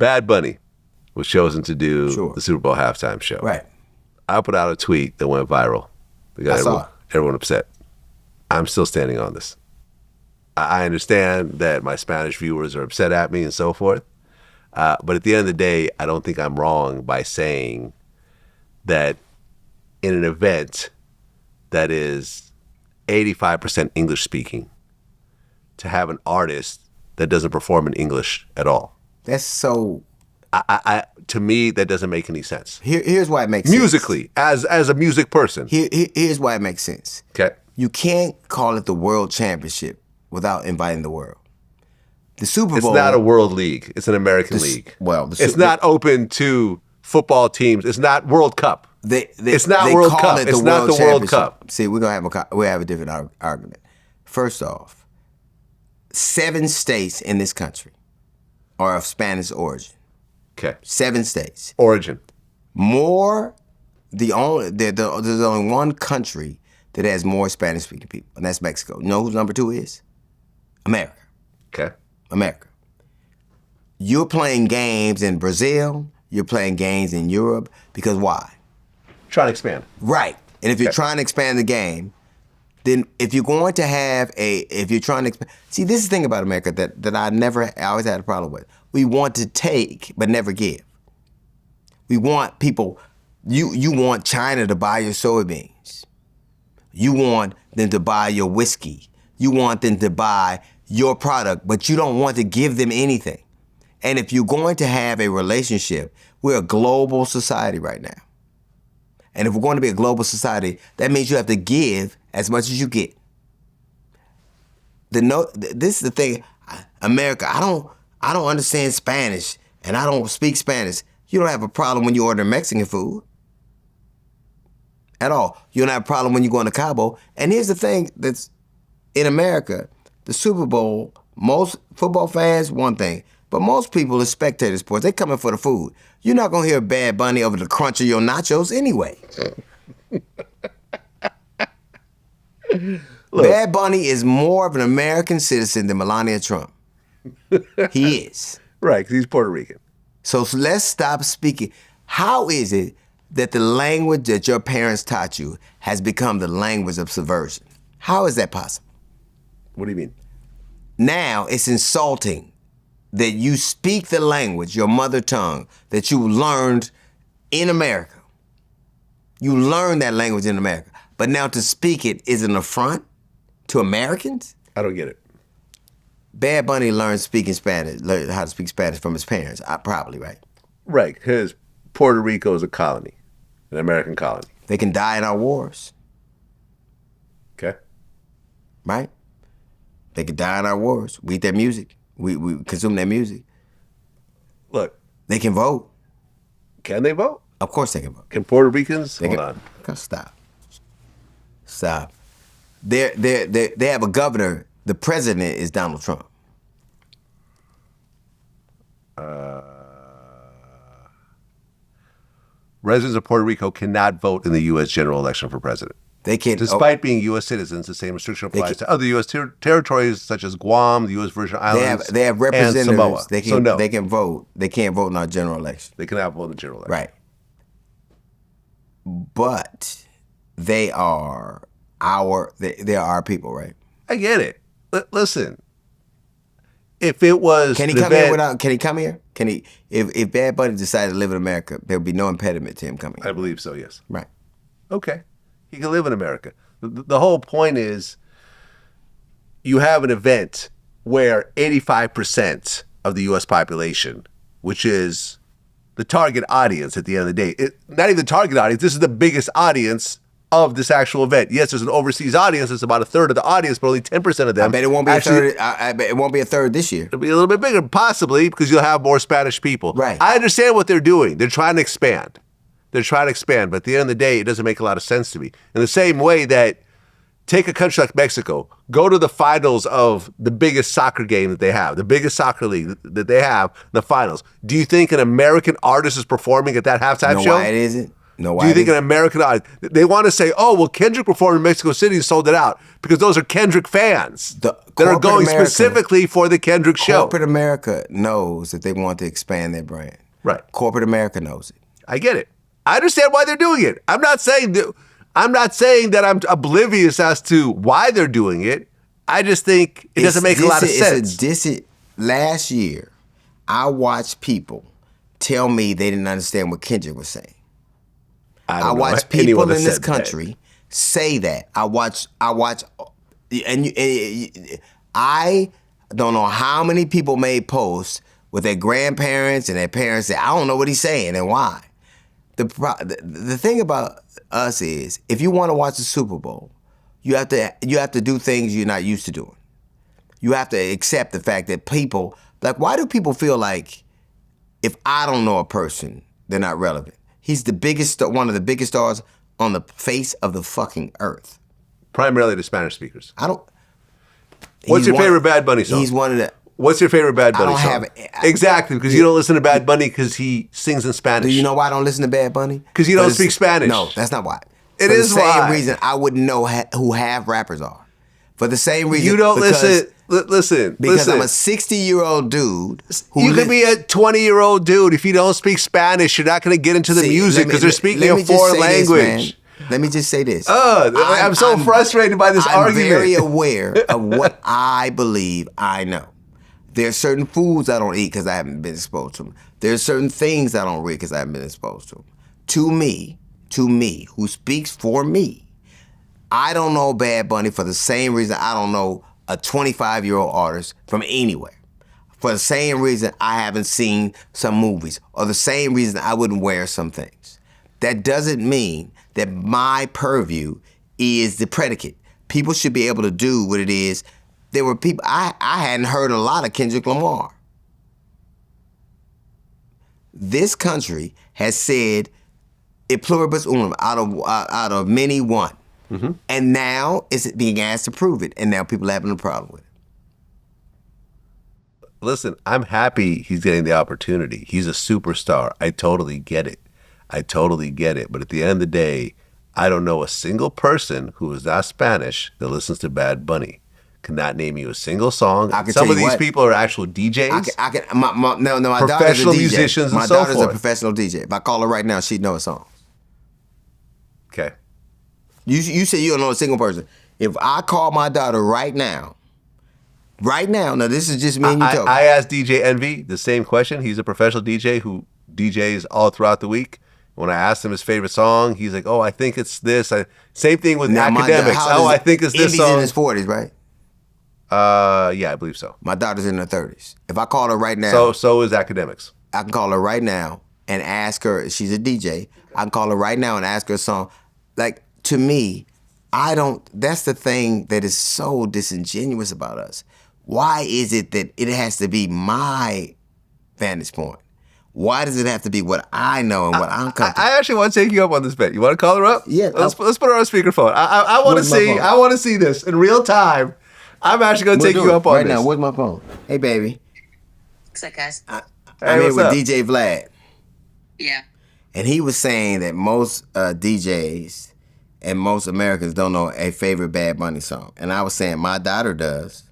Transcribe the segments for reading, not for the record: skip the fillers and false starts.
Bad Bunny was chosen to do the Super Bowl halftime show. Right. I put out a tweet that went viral. We got everyone upset. I'm still standing on this. I understand that my Spanish viewers are upset at me and so forth. But at the end of the day, I don't think I'm wrong by saying that in an event that is 85% English speaking, to have an artist that doesn't perform in English at all. That's so... to me, that doesn't make any sense. Here's why it makes Musically, sense. as a music person. Here's why it makes sense. Okay. You can't call it the World Championship without inviting the world. The Super Bowl... It's not a world league. It's an American league. Well, it's not open to football teams. It's not World Cup. It's not World Cup. It's not the World Cup. See, we have a different argument. First off, 7 states in this country are of Spanish origin. Okay. 7 states. Origin. There's only one country that has more Spanish-speaking people, and that's Mexico. You know who number 2 is? America. Okay. America. You're playing games in Brazil, you're playing games in Europe, because why? Trying to expand. Right. And if you're trying to expand the game, then if you're going to have if you're trying to expand, see, this is the thing about America that I always had a problem with. We want to take, but never give. We want people, you want China to buy your soybeans. You want them to buy your whiskey. You want them to buy your product, but you don't want to give them anything. And if you're going to have a relationship, we're a global society right now. And if we're going to be a global society, that means you have to give as much as you get. This is the thing, America, I don't understand Spanish and I don't speak Spanish. You don't have a problem when you order Mexican food. At all. You don't have a problem when you go into Cabo. And here's the thing that's in America, the Super Bowl, most football fans, one thing, but most people are spectator sports. They coming for the food. You're not gonna hear Bad Bunny over the crunch of your nachos anyway. Bad Bunny is more of an American citizen than Melania Trump. He is. Right, because he's Puerto Rican. So let's stop speaking. How is it that the language that your parents taught you has become the language of subversion? How is that possible? What do you mean? Now it's insulting that you speak the language, your mother tongue, that you learned in America. You learned that language in America. But now to speak it is an affront to Americans? I don't get it. Bad Bunny learned how to speak Spanish from his parents, probably, right? Right, because Puerto Rico is a colony, an American colony. They can die in our wars. Okay. Right? They can die in our wars. We eat their music. We consume their music. Look. They can vote. Can they vote? Of course they can vote. Can Puerto Ricans? Hold on. Stop. They have a governor. The president is Donald Trump. Residents of Puerto Rico cannot vote in the U.S. general election for president. They can't. Despite being U.S. citizens, the same restriction applies to other U.S. territories such as Guam, the U.S. Virgin Islands, they have representatives. And Samoa. They can vote. They can't vote in our general election. They cannot vote in the general election. Right. But they are our people, right? I get it. Listen, if it was, can he come here Can he come here? Can he? If Bad Bunny decided to live in America, there would be no impediment to him coming here. I believe so. Yes. Right. Okay. He can live in America. The whole point is you have an event where 85% of the U.S. population, which is the target audience at the end of the day, not even the target audience, this is the biggest audience of this actual event. Yes, there's an overseas audience. It's about a third of the audience, but only 10% of them. I bet it won't be a third. I bet it won't be a third this year. It'll be a little bit bigger, possibly, because you'll have more Spanish people. Right. I understand what they're doing. They're trying to expand. They're trying to expand, but at the end of the day, it doesn't make a lot of sense to me. In the same way that, take a country like Mexico, go to the finals of the biggest soccer game that they have, the biggest soccer league that they have, the finals. Do you think an American artist is performing at that halftime show? No, why it isn't? No, why? Do you think an American artist? They want to say, oh, well, Kendrick performed in Mexico City and sold it out because those are Kendrick fans. that are going specifically for the Kendrick show. Corporate America knows that they want to expand their brand. Right. Corporate America knows it. I get it. I understand why they're doing it. I'm not saying that I'm oblivious as to why they're doing it. I just think it doesn't make a lot of sense. Last year, I watched people tell me they didn't understand what Kendrick was saying. I watched people in this country say that. I don't know how many people made posts with their grandparents and their parents say, I don't know what he's saying and why. The thing about us is, if you want to watch the Super Bowl, you have to do things you're not used to doing. You have to accept the fact that people, like, why do people feel like if I don't know a person, they're not relevant? He's one of the biggest stars on the face of the fucking earth. Primarily the Spanish speakers. What's your favorite Bad Bunny song? He's one of the. What's your favorite Bad Bunny song? Exactly, because you don't listen to Bad Bunny because he sings in Spanish. Do you know why I don't listen to Bad Bunny? Because you don't speak Spanish. No, that's not why. It For is the same why. reason I wouldn't know who half rappers are. For the same reason. You don't listen. Because I'm a 60-year-old dude. You could be a 20-year-old dude. If you don't speak Spanish, you're not going to get into the music because they're speaking a foreign language. Let me just say this. I'm so frustrated by this argument. I'm very aware of what I believe I know. There's certain foods I don't eat because I haven't been exposed to them. There's certain things I don't read because I haven't been exposed to them. To me, who speaks for me, I don't know Bad Bunny for the same reason I don't know a 25-year-old artist from anywhere. For the same reason I haven't seen some movies, or the same reason I wouldn't wear some things. That doesn't mean that my purview is the predicate. People should be able to do what it is. There were people, I hadn't heard a lot of Kendrick Lamar. This country has said, e pluribus unum, out of many one. Mm-hmm. And now it's being asked to prove it, and now people are having a problem with it. Listen, I'm happy he's getting the opportunity. He's a superstar. I totally get it. But at the end of the day, I don't know a single person who is not Spanish that listens to Bad Bunny. Cannot name you a single song. Some of these people are actual DJs. My professional musicians and so forth. My daughter's a professional DJ. If I call her right now, she'd know a song. Okay. You say you don't know a single person. If I call my daughter right now, now this is just me and you talking. I asked DJ Envy the same question. He's a professional DJ who DJs all throughout the week. When I asked him his favorite song, he's like, "Oh, I think it's this." Same thing with academics. I think it's this song. Envy's in his 40s, right? Yeah, I believe so. My daughter's in her 30s. If I call her right now, so is academics. I can call her right now and ask her. She's a DJ. I can call her right now and ask her a song. Like, to me, I don't. That's the thing that is so disingenuous about us. Why is it that it has to be my vantage point? Why does it have to be what I know and what I'm comfortable? I actually want to take you up on this bet. You want to call her up? Yeah. Let's put her on speakerphone. I want to see. I want to see this in real time. I'm actually going to take you up on right this. Right now, where's my phone? Hey, baby. What's up, guys? I'm here with DJ Vlad. Yeah. And he was saying that most DJs and most Americans don't know a favorite Bad Bunny song. And I was saying my daughter does.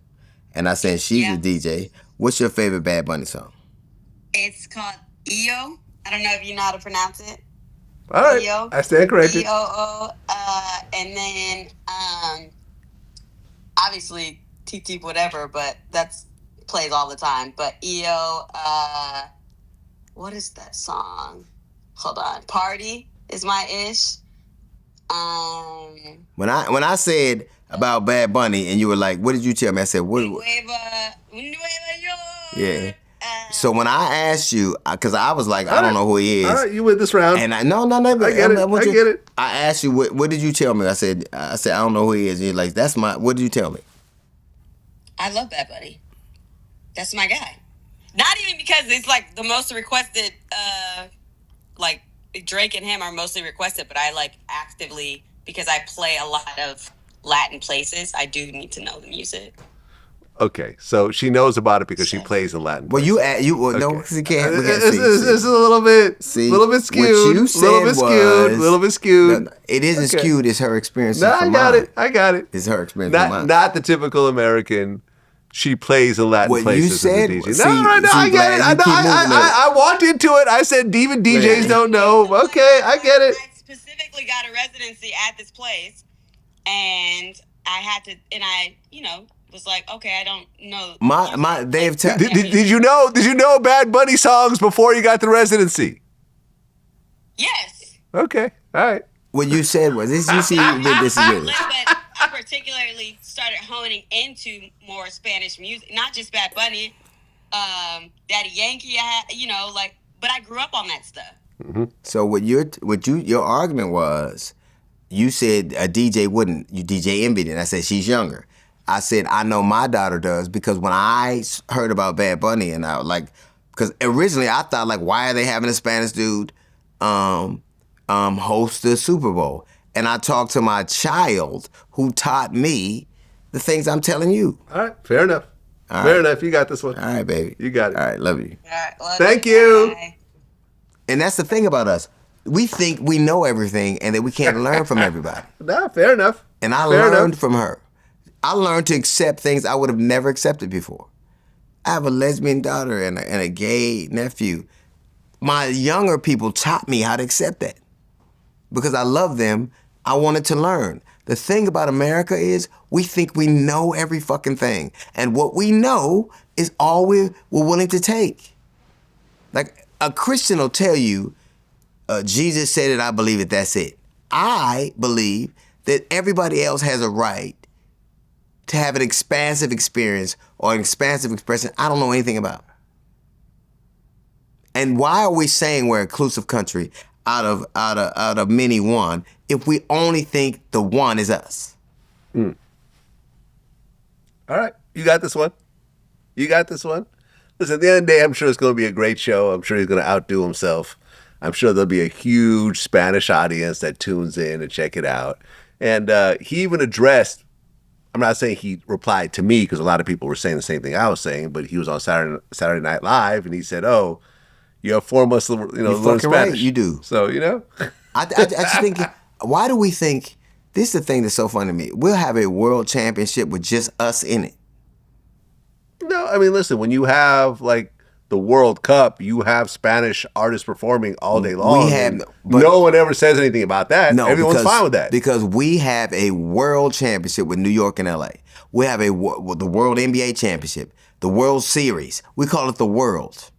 And I said she's a DJ. What's your favorite Bad Bunny song? It's called EO. I don't know if you know how to pronounce it. All right. EO. I stand corrected. EOO. And then, obviously, TT whatever, but that's plays all the time. But EO, what is that song? Hold on. Party is my ish. When I said about Bad Bunny and you were like, what did you tell me? I said, what? Yeah. So when I asked you, because I was like, I don't know who he is. All right, you win this round. And I get it. I asked you, what did you tell me? I said, I don't know who he is. And you're like, what did you tell me? I love Bad Bunny. That's my guy. Not even because it's like the most requested, like Drake and him are mostly requested, but I like actively, because I play a lot of Latin places, I do need to know the music. Okay, so she knows about it because she plays in Latin. Well, no, because you can't. This is a little bit skewed. What you said a little bit skewed. No, it isn't skewed. It's her experience. No, I got it. It's her experience. Not the typical American she plays in Latin What places you said, as a DJ. see, No, I get it. I walked into it. I said even DJs don't know. Okay, I get it. I specifically got a residency at this place, and I had to, and I, was like, okay, I don't know. Did you know Bad Bunny songs before you got the residency? Yes. Okay, all right. What you said was this. You see, this is good. But I particularly started honing into more Spanish music, not just Bad Bunny, Daddy Yankee. But I grew up on that stuff. Mm-hmm. So your argument was, you said a DJ wouldn't. You DJ envied it. And I said she's younger. I said I know my daughter does because when I heard about Bad Bunny and I was like, because originally I thought like, why are they having a Spanish dude host the Super Bowl? And I talked to my child who taught me the things I'm telling you. All right, fair enough. Fair enough. You got this one. All right, baby. You got it. All right, love you. All right, love Thank you. Bye. And that's the thing about us. We think we know everything and that we can't learn from everybody. No, fair enough. And I learned from her. I learned to accept things I would have never accepted before. I have a lesbian daughter and a gay nephew. My younger people taught me how to accept that. Because I love them, I wanted to learn. The thing about America is we think we know every fucking thing. And what we know is all we're willing to take. Like a Christian will tell you, Jesus said it, I believe it, that's it. I believe that everybody else has a right to have an expansive experience or an expansive expression I don't know anything about. And why are we saying we're an inclusive country out of many one if we only think the one is us? All right, you got this one. Listen, at the end of the day, I'm sure it's going to be a great show. I'm sure he's going to outdo himself. I'm sure there'll be a huge Spanish audience that tunes in and check it out. And he even addressed, I'm not saying he replied to me because a lot of people were saying the same thing I was saying, but he was on Saturday Night Live and he said, "Oh, you have 4 months to learn Spanish." Right, you do. So, I just think, why do we think, this is the thing that's so funny to me, we'll have a world championship with just us in it. No, I mean, listen, when you have like the World Cup, you have Spanish artists performing all day long. No one ever says anything about that. No, everyone's fine with that. Because we have a world championship with New York and LA. We have the World NBA Championship, the World Series. We call it the world.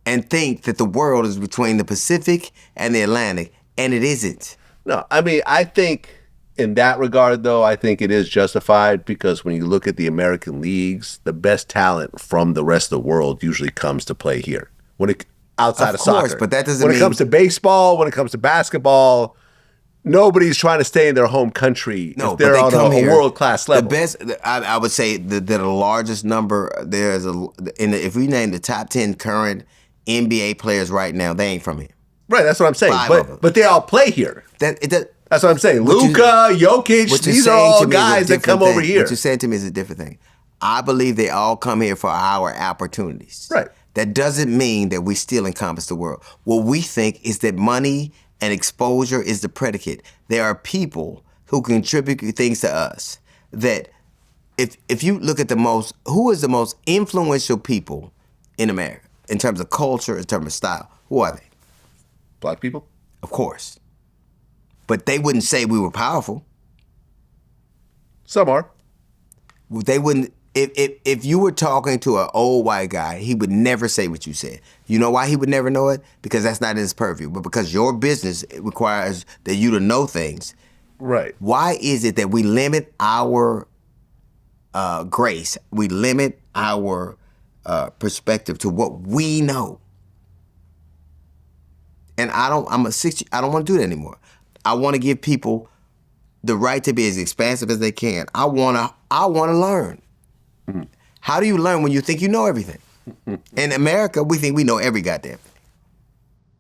And think that the world is between the Pacific and the Atlantic, and it isn't. No, I mean, I think in that regard, though, I think it is justified because when you look at the American leagues, the best talent from the rest of the world usually comes to play here. Outside of soccer. Of course, but that doesn't mean... When it comes to baseball, when it comes to basketball, nobody's trying to stay in their home country if they're on a world-class level. The best, I would say that the largest number, if we name the top 10 current NBA players right now, they ain't from here. Right, that's what I'm saying. But they all play here. That's what I'm saying. Luka, Jokic, these are all guys that come over here. What you're saying to me is a different thing. I believe they all come here for our opportunities. Right. That doesn't mean that we still encompass the world. What we think is that money and exposure is the predicate. There are people who contribute things to us that if you look at who is the most influential people in America in terms of culture, in terms of style, who are they? Black people? Of course. But they wouldn't say we were powerful. Some are. They wouldn't. If you were talking to an old white guy, he would never say what you said. You know why he would never know it? Because that's not in his purview. But because your business requires that you to know things. Right. Why is it that we limit our grace? We limit our perspective to what we know. And I don't want to do that anymore. I want to give people the right to be as expansive as they can. I want to learn. Mm-hmm. How do you learn when you think you know everything? In America, we think we know every goddamn thing.